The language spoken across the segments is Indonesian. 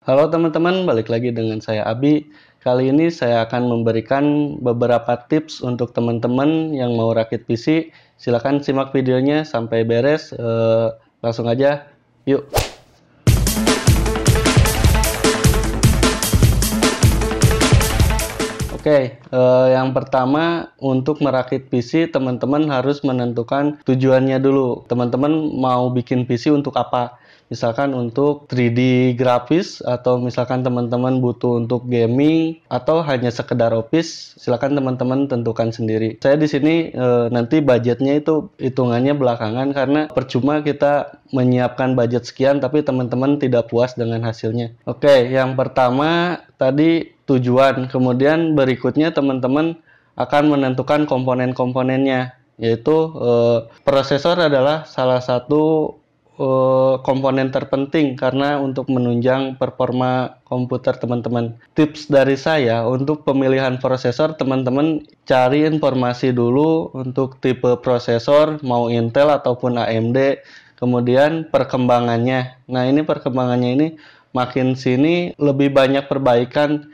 Halo teman-teman, balik lagi dengan saya Abi. Kali ini saya akan memberikan beberapa tips untuk teman-teman yang mau rakit PC. Silahkan simak videonya sampai beres. Langsung aja, yuk. Oke, yang pertama untuk merakit PC, teman-teman harus menentukan tujuannya dulu. Teman-teman mau bikin PC untuk apa? Misalkan untuk 3D grafis, atau misalkan teman-teman butuh untuk gaming, atau hanya sekedar office, silakan teman-teman tentukan sendiri. Saya di sini nanti budgetnya itu hitungannya belakangan, karena percuma kita menyiapkan budget sekian tapi teman-teman tidak puas dengan hasilnya. Oke, yang pertama tadi tujuan, kemudian berikutnya teman-teman akan menentukan komponen-komponennya, yaitu prosesor adalah salah satu komponen terpenting karena untuk menunjang performa komputer teman-teman. Tips dari saya untuk pemilihan prosesor, teman-teman cari informasi dulu untuk tipe prosesor, mau Intel ataupun AMD, kemudian perkembangannya. Nah, ini perkembangannya ini makin sini lebih banyak perbaikan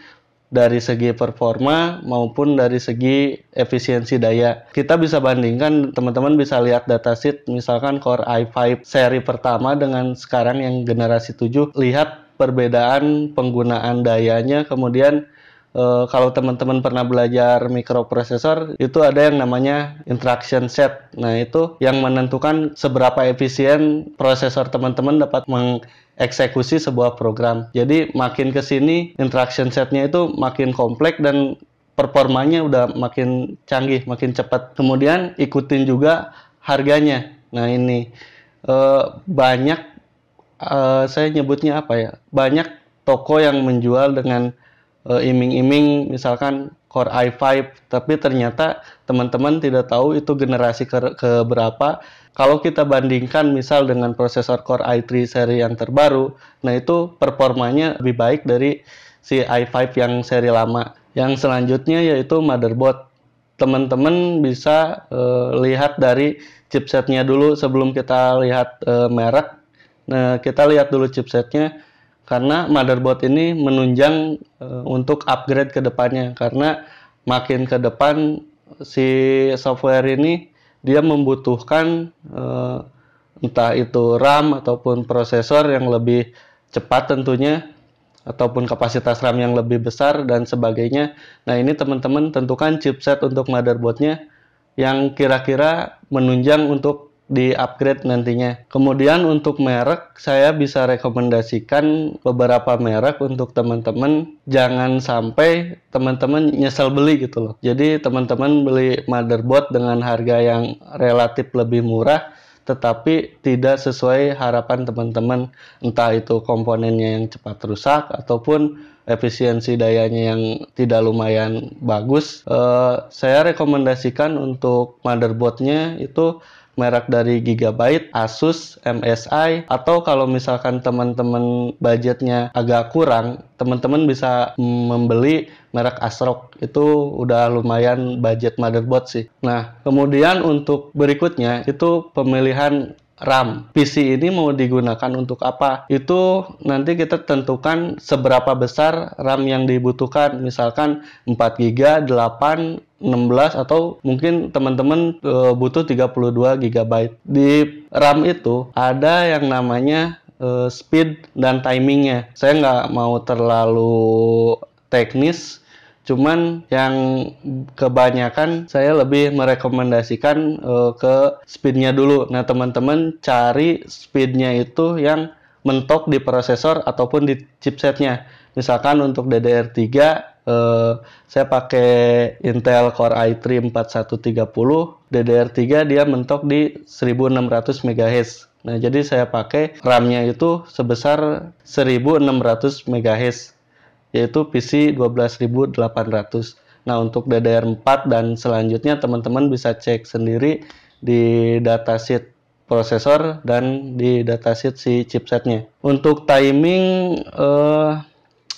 dari segi performa maupun dari segi efisiensi daya. Kita bisa bandingkan, teman-teman bisa lihat datasheet misalkan Core i5 seri pertama dengan sekarang yang generasi 7. Lihat perbedaan penggunaan dayanya. Kemudian kalau teman-teman pernah belajar mikroprosesor, itu ada yang namanya instruction set. Nah, itu yang menentukan seberapa efisien prosesor teman-teman dapat mengeksekusi sebuah program. Jadi makin ke sini instruction setnya itu makin kompleks dan performanya udah makin canggih, makin cepat. Kemudian ikutin juga harganya. Nah, ini banyak, saya nyebutnya apa ya, banyak toko yang menjual dengan iming-iming misalkan Core i5, tapi ternyata teman-teman tidak tahu itu generasi ke berapa. Kalau kita bandingkan misal dengan prosesor Core i3 seri yang terbaru, nah itu performanya lebih baik dari si i5 yang seri lama. Yang selanjutnya yaitu motherboard. Teman-teman bisa lihat dari chipsetnya dulu sebelum kita lihat merek. Nah, kita lihat dulu chipsetnya, karena motherboard ini menunjang untuk upgrade ke depannya, karena makin ke depan si software ini dia membutuhkan entah itu RAM ataupun prosesor yang lebih cepat tentunya, ataupun kapasitas RAM yang lebih besar dan sebagainya. Nah, ini teman-teman tentukan chipset untuk motherboardnya yang kira-kira menunjang untuk di-upgrade nantinya. Kemudian untuk merek, saya bisa rekomendasikan beberapa merek untuk teman-teman. Jangan sampai teman-teman nyesel beli gitu loh. Jadi teman-teman beli motherboard dengan harga yang relatif lebih murah, tetapi tidak sesuai harapan teman-teman. Entah itu komponennya yang cepat rusak, ataupun efisiensi dayanya yang tidak lumayan bagus. Saya rekomendasikan untuk motherboardnya itu merek dari Gigabyte, Asus, MSI, atau kalau misalkan teman-teman budgetnya agak kurang, teman-teman bisa membeli merek ASRock. Itu udah lumayan budget motherboard sih. Nah, kemudian untuk berikutnya itu pemilihan RAM. PC ini mau digunakan untuk apa? Itu nanti kita tentukan seberapa besar RAM yang dibutuhkan. Misalkan 4 GB, 8, 16, atau mungkin teman-teman butuh 32 GB. Di RAM itu ada yang namanya speed dan timingnya. Saya nggak mau terlalu teknis, cuman yang kebanyakan saya lebih merekomendasikan ke speednya dulu. Nah, teman-teman cari speednya itu yang mentok di prosesor ataupun di chipsetnya. Misalkan untuk DDR3, saya pakai Intel Core i3 4130, DDR3 dia mentok di 1600 MHz. Nah, jadi saya pakai RAM-nya itu sebesar 1600 MHz, yaitu PC 12800. Nah, untuk DDR4 dan selanjutnya teman-teman bisa cek sendiri di datasheet prosesor dan di datasheet si chipsetnya. Untuk timing,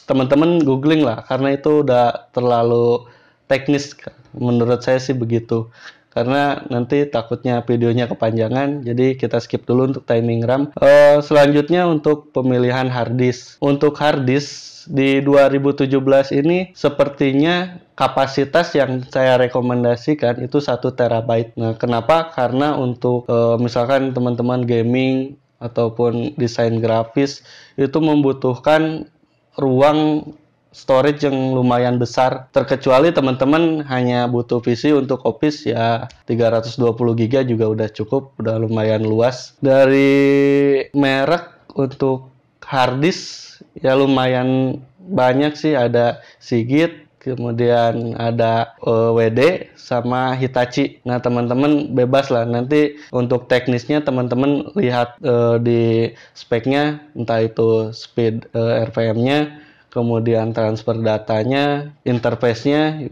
teman-teman googling lah, karena itu udah terlalu teknis. Menurut saya sih begitu. karena nanti takutnya videonya kepanjangan, jadi kita skip dulu untuk timing RAM. Selanjutnya untuk pemilihan hard disk. Untuk hard disk di 2017 ini sepertinya kapasitas yang saya rekomendasikan itu 1 terabyte. Nah, kenapa? Karena untuk misalkan teman-teman gaming ataupun desain grafis itu membutuhkan ruang storage yang lumayan besar, terkecuali teman-teman hanya butuh PC untuk Office ya 320 GB juga udah cukup, udah lumayan luas. Dari merek untuk hard disk ya lumayan banyak sih, ada Seagate, kemudian ada WD sama Hitachi. Nah, teman-teman bebas lah, nanti untuk teknisnya teman-teman lihat di speknya, entah itu speed RPM-nya, kemudian transfer datanya, interface-nya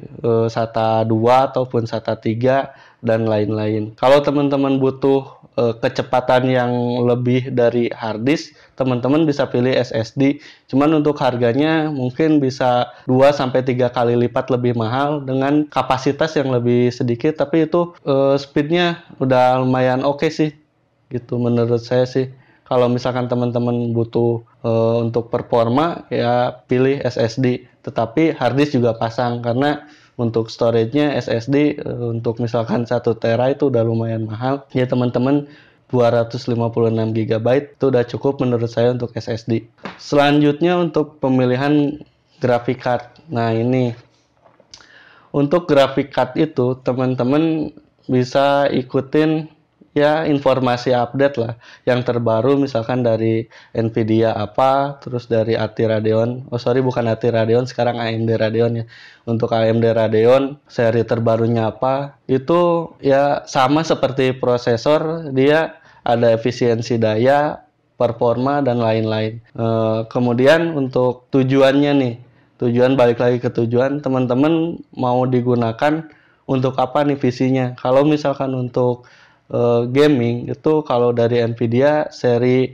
SATA 2 ataupun SATA 3 dan lain-lain. Kalau teman-teman butuh kecepatan yang lebih dari hard disk, teman-teman bisa pilih SSD. Cuman untuk harganya mungkin bisa 2-3 kali lipat lebih mahal dengan kapasitas yang lebih sedikit, tapi itu speednya udah lumayan oke sih. Gitu menurut saya sih. Kalau misalkan teman-teman butuh untuk performa ya pilih SSD, tetapi hard disk juga pasang karena untuk storage-nya SSD untuk misalkan 1 tera itu udah lumayan mahal. Ya teman-teman 256 GB itu udah cukup menurut saya untuk SSD. Selanjutnya untuk pemilihan graphic card. Nah, ini untuk graphic card itu teman-teman bisa ikutin ya informasi update lah yang terbaru, misalkan dari Nvidia apa, terus dari ATI Radeon, bukan ATI Radeon, sekarang AMD Radeon ya. Untuk AMD Radeon seri terbarunya apa, itu ya sama seperti prosesor, dia ada efisiensi daya, performa dan lain-lain. Kemudian untuk tujuannya nih, balik lagi ke tujuan, teman-teman mau digunakan untuk apa nih visinya. Kalau misalkan untuk gaming itu kalau dari Nvidia seri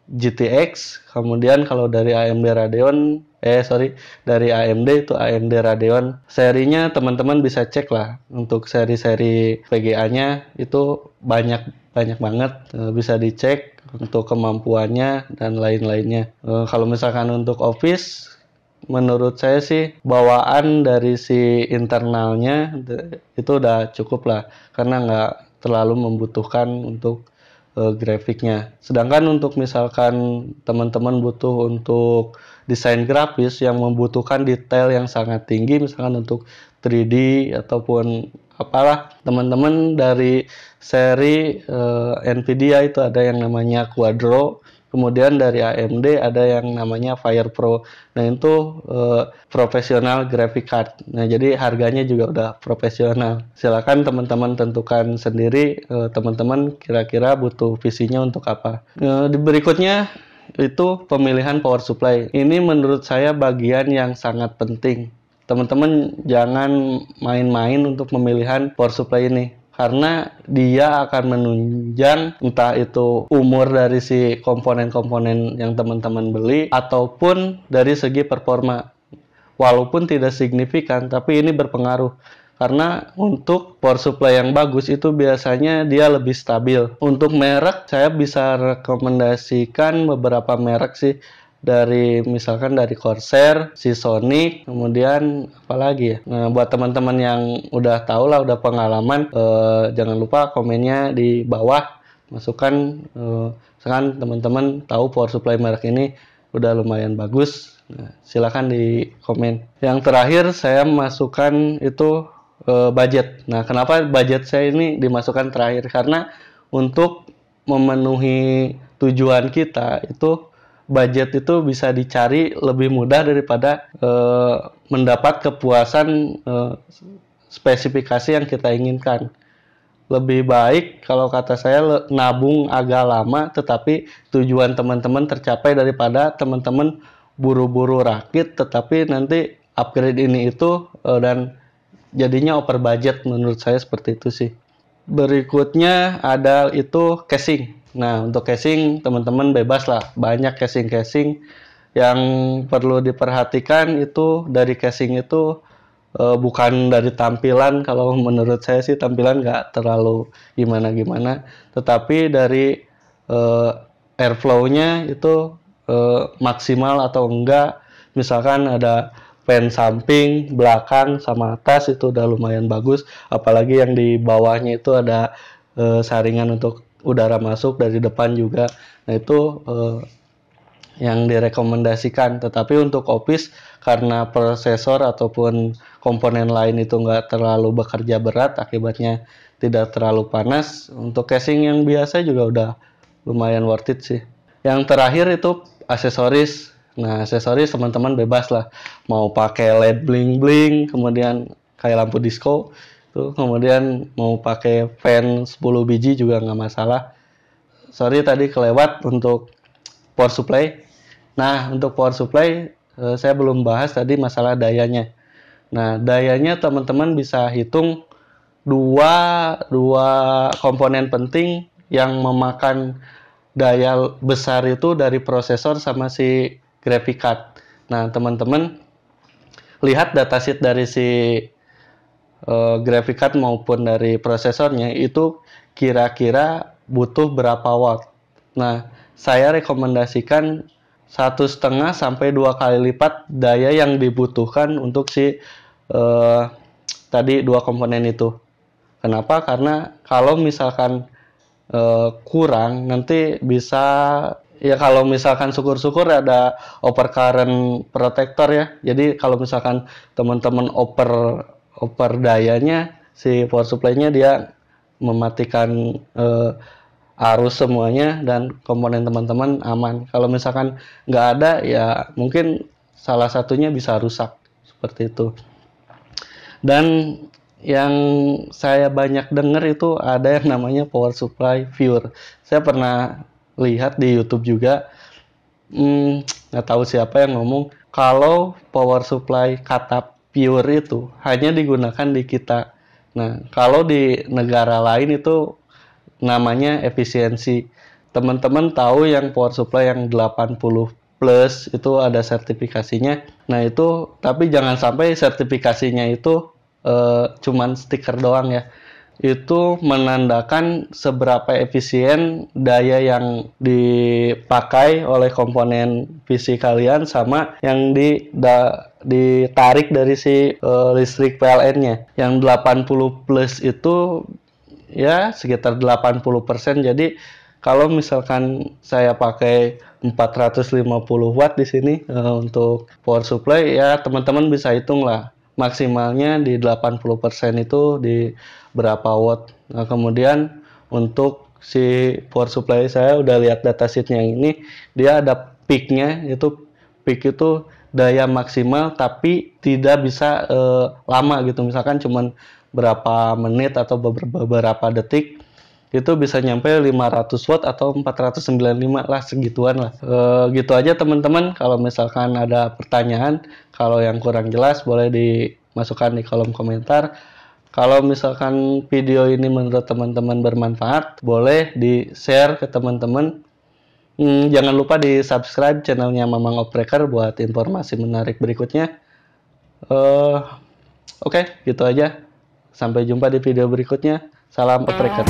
GTX, kemudian kalau dari AMD Radeon dari AMD itu AMD Radeon serinya, teman-teman bisa cek lah untuk seri-seri VGA-nya itu banyak banget, bisa dicek untuk kemampuannya dan lain-lainnya. Kalau misalkan untuk Office, menurut saya sih bawaan dari si internalnya itu udah cukup lah, karena nggak terlalu membutuhkan untuk grafiknya. Sedangkan untuk misalkan teman-teman butuh untuk desain grafis yang membutuhkan detail yang sangat tinggi, misalkan untuk 3D ataupun apalah, teman-teman dari seri Nvidia itu ada yang namanya Quadro. Kemudian dari AMD ada yang namanya Fire Pro. Nah, itu profesional graphic card. Nah, jadi harganya juga udah profesional. Silakan teman-teman tentukan sendiri, teman-teman kira-kira butuh visinya untuk apa. Di berikutnya itu pemilihan power supply. Ini menurut saya bagian yang sangat penting. Teman-teman jangan main-main untuk pemilihan power supply ini, karena dia akan menunjang entah itu umur dari si komponen-komponen yang teman-teman beli ataupun dari segi performa. Walaupun tidak signifikan, tapi ini berpengaruh. Karena untuk power supply yang bagus itu biasanya dia lebih stabil. Untuk merek, saya bisa rekomendasikan beberapa merek sih. Misalkan dari Corsair, Seasonic, kemudian apa lagi ya. Nah, buat teman-teman yang udah tahu lah, udah pengalaman, jangan lupa komennya di bawah, masukkan misalkan teman-teman tahu power supply merek ini udah lumayan bagus. Nah, silakan di komen. Yang terakhir saya masukkan itu budget. Nah, kenapa budget saya ini dimasukkan terakhir? Karena untuk memenuhi tujuan kita itu budget itu bisa dicari lebih mudah daripada mendapat kepuasan spesifikasi yang kita inginkan. Lebih baik kalau kata saya nabung agak lama tetapi tujuan teman-teman tercapai, daripada teman-teman buru-buru rakit tetapi nanti upgrade ini itu dan jadinya over budget. Menurut saya seperti itu sih. Berikutnya ada itu casing. Nah, untuk casing teman-teman bebas lah, banyak casing yang perlu diperhatikan. Itu dari casing itu bukan dari tampilan. Kalau menurut saya sih tampilan nggak terlalu gimana-gimana, tetapi dari airflow-nya itu maksimal atau enggak. Misalkan ada fan samping, belakang, sama atas itu udah lumayan bagus. Apalagi yang di bawahnya itu ada saringan untuk udara masuk dari depan juga. Nah itu yang direkomendasikan. Tetapi untuk office, karena prosesor ataupun komponen lain itu nggak terlalu bekerja berat, akibatnya tidak terlalu panas, untuk casing yang biasa juga udah lumayan worth it sih. Yang terakhir itu aksesoris. Nah, aksesoris teman-teman bebas lah, mau pakai LED bling bling, kemudian kayak lampu disco tuh, kemudian mau pakai fan 10 biji juga nggak masalah. Sorry tadi kelewat untuk power supply. Nah, untuk power supply saya belum bahas tadi masalah dayanya. Nah, dayanya teman-teman bisa hitung dua komponen penting yang memakan daya besar itu dari prosesor sama si graphic card. Nah, teman-teman lihat datasheet dari si graphic card maupun dari prosesornya itu kira-kira butuh berapa watt. Nah, saya rekomendasikan 1,5 sampai 2 kali lipat daya yang dibutuhkan untuk si tadi dua komponen itu. Kenapa? Karena kalau misalkan kurang, nanti bisa, ya kalau misalkan syukur-syukur ada overcurrent protector ya. Jadi kalau misalkan teman-teman over dayanya, si power supply-nya dia mematikan arus semuanya dan komponen teman-teman aman. Kalau misalkan nggak ada, ya mungkin salah satunya bisa rusak seperti itu. Dan yang saya banyak dengar itu ada yang namanya power supply viewer. Saya pernah lihat di YouTube juga, nggak tahu siapa yang ngomong kalau power supply kata pure itu hanya digunakan di kita. Nah, kalau di negara lain itu namanya efisiensi. Teman-teman tahu yang power supply yang 80 plus itu ada sertifikasinya. Nah, itu tapi jangan sampai sertifikasinya itu cuman stiker doang ya. Itu menandakan seberapa efisien daya yang dipakai oleh komponen PC kalian sama yang ditarik dari si listrik PLN-nya. Yang 80 plus itu ya sekitar 80%. Jadi kalau misalkan saya pakai 450 watt di sini untuk power supply, ya teman-teman bisa hitung lah maksimalnya di 80% itu di berapa watt. Nah, kemudian untuk si power supply saya udah lihat datasheetnya yang ini, dia ada peaknya, itu peak itu daya maksimal tapi tidak bisa lama gitu. Misalkan cuman berapa menit atau beberapa detik, itu bisa nyampe 500 watt atau 495 lah, segituan lah. Gitu aja teman-teman. Kalau misalkan ada pertanyaan, kalau yang kurang jelas boleh dimasukkan di kolom komentar. Kalau misalkan video ini menurut teman-teman bermanfaat, boleh di-share ke teman-teman. Jangan lupa di-subscribe channelnya Mamang Opreker buat informasi menarik berikutnya. Oke, gitu aja. Sampai jumpa di video berikutnya. Salam Opreker.